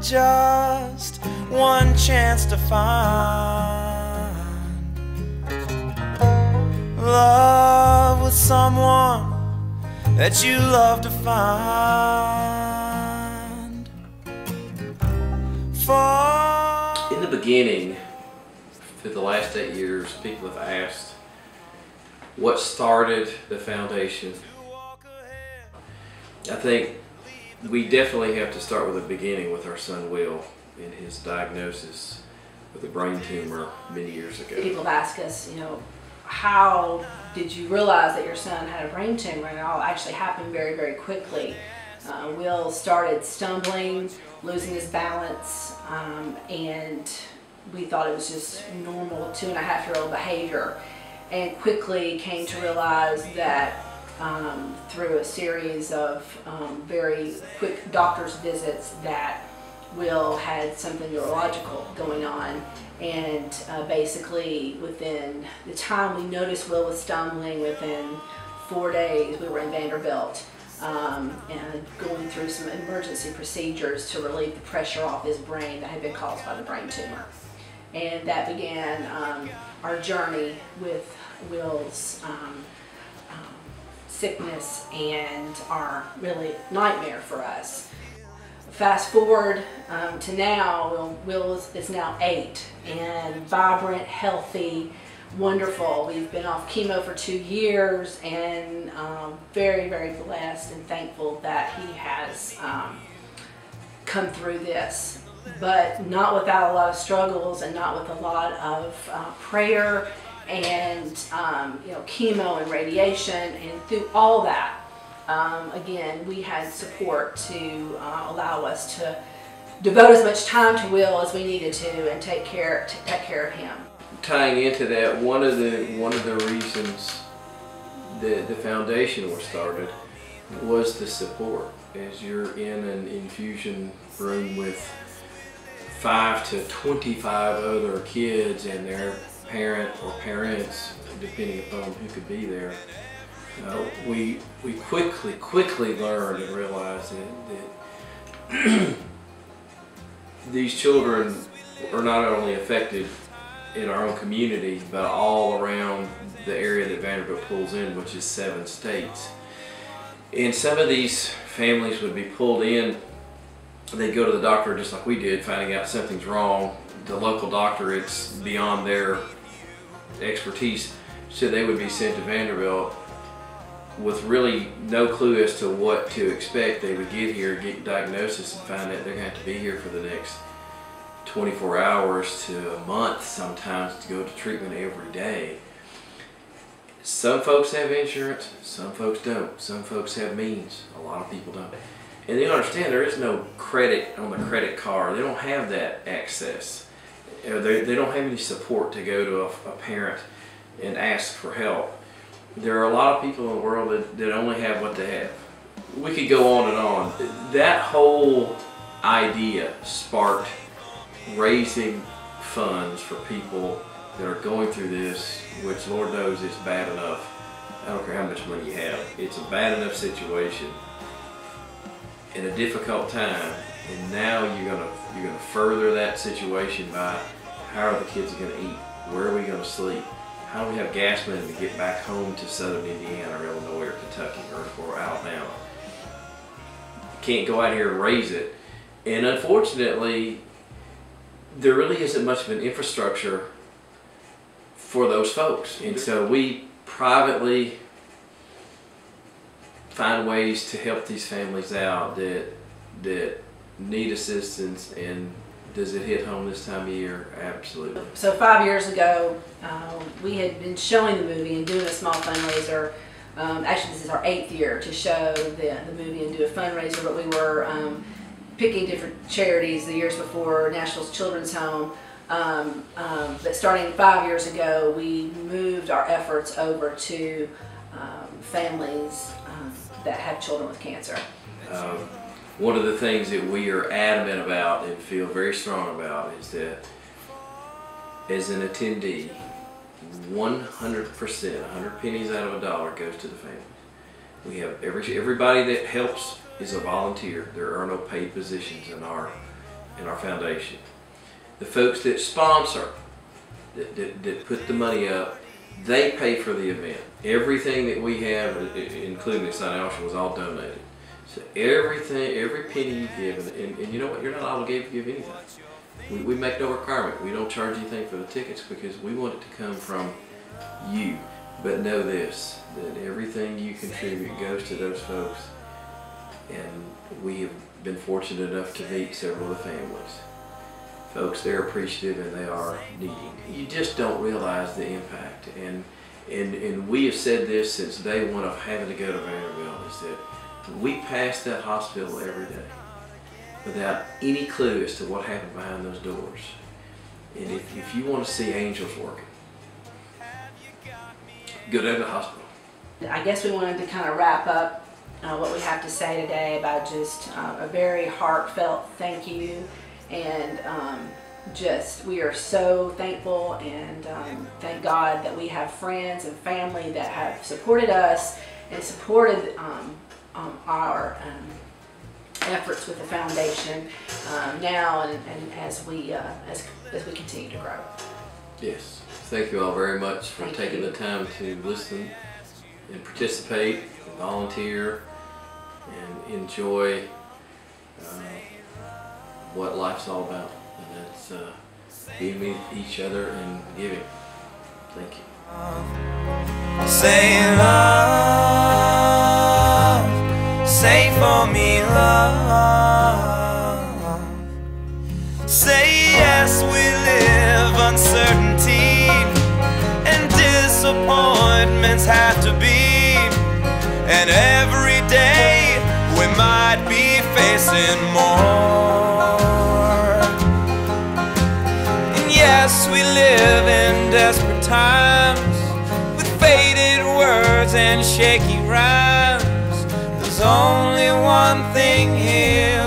just one chance to find love with someone that you love to find. In the beginning, for the last 8 years, people have asked what started the foundation. I think we definitely have to start with the beginning with our son Will and his diagnosis with a brain tumor many years ago. People have asked us, you know, how did you realize that your son had a brain tumor? And it all actually happened very, very quickly. Will started stumbling, losing his balance, and we thought it was just normal 2.5-year-old behavior, and quickly came to realize that through a series of very quick doctor's visits that Will had something neurological going on. And basically within the time we noticed Will was stumbling, within 4 days we were in Vanderbilt and going through some emergency procedures to relieve the pressure off his brain that had been caused by the brain tumor. And that began our journey with Will's sickness and our really nightmare for us. Fast forward to now, Will is now 8 and vibrant, healthy, wonderful. We've been off chemo for 2 years and very, very blessed and thankful that he has come through this, but not without a lot of struggles and not with a lot of prayer and you know, chemo and radiation. And through all that, again, we had support to allow us to devote as much time to Will as we needed to and take care of him. Tying into that, one of the reasons that the foundation was started was the support. As you're in an infusion room with 5 to 25 other kids and their parent or parents, depending upon who could be there, we quickly learned and realized that these children are not only affected in our own community, but all around the area that Vanderbilt pulls in, which is 7 states. And some of these families would be pulled in, they'd go to the doctor just like we did, finding out something's wrong. The local doctor, it's beyond their expertise, so they would be sent to Vanderbilt with really no clue as to what to expect. They would get here, get diagnosis, and find out they're going to have to be here for the next 24 hours to a month sometimes to go to treatment every day. Some folks have insurance, some folks don't. Some folks have means, a lot of people don't. And they understand there is no credit on the credit card. They don't have that access. They don't have any support to go to a parent and ask for help. There are a lot of people in the world that only have what they have. We could go on and on. That whole idea sparked raising funds for people that are going through this, which Lord knows it's bad enough. I don't care how much money you have. It's a bad enough situation in a difficult time, and now you're gonna further that situation by how are the kids going to eat? Where are we going to sleep? How do we have gas money to get back home to southern Indiana or Illinois or Kentucky or Alabama? Can't go out here and raise it. And unfortunately, there really isn't much of an infrastructure for those folks. And so we privately find ways to help these families out that need assistance. And does it hit home this time of year? Absolutely. So 5 years ago, we had been showing the movie and doing a small fundraiser. Actually, this is our 8th year to show the movie and do a fundraiser, but we were picking different charities the years before, Nashville's Children's Home. But starting 5 years ago, we moved our efforts over to families that have children with cancer. One of the things that we are adamant about and feel very strong about is that as an attendee, 100%, 100 pennies out of a dollar goes to the family. We have everybody that helps is a volunteer. There are no paid positions in our in our foundation. The folks that sponsor, that put the money up, they pay for the event. Everything that we have, including Exciting Auction, was all donated. So everything, every penny you give, and you know what, you're not obligated to give anything. We make no requirement. We don't charge anything for the tickets because we want it to come from you. But know this, that everything you contribute goes to those folks, and we have been fortunate enough to meet several of the families. Folks, they're appreciative and they are needing. You just don't realize the impact. And we have said this since day one of having to go to Vanderbilt, is that we pass that hospital every day without any clue as to what happened behind those doors. And if you want to see angels working, go to the hospital. I guess we wanted to kind of wrap up what we have to say today by just a very heartfelt thank you, and we are so thankful and thank God that we have friends and family that have supported us and supported our efforts with the foundation now and as we continue to grow. Yes, thank you all very much for taking the time to listen and participate, and volunteer, and enjoy what life's all about, and that's being with each other and giving. Thank you. Say love, say for me love. Say yes, we live uncertainty, and disappointments have to be, and every day we might be facing more. And yes, we live in desperate times with faded words and shaky rhymes. There's only one thing here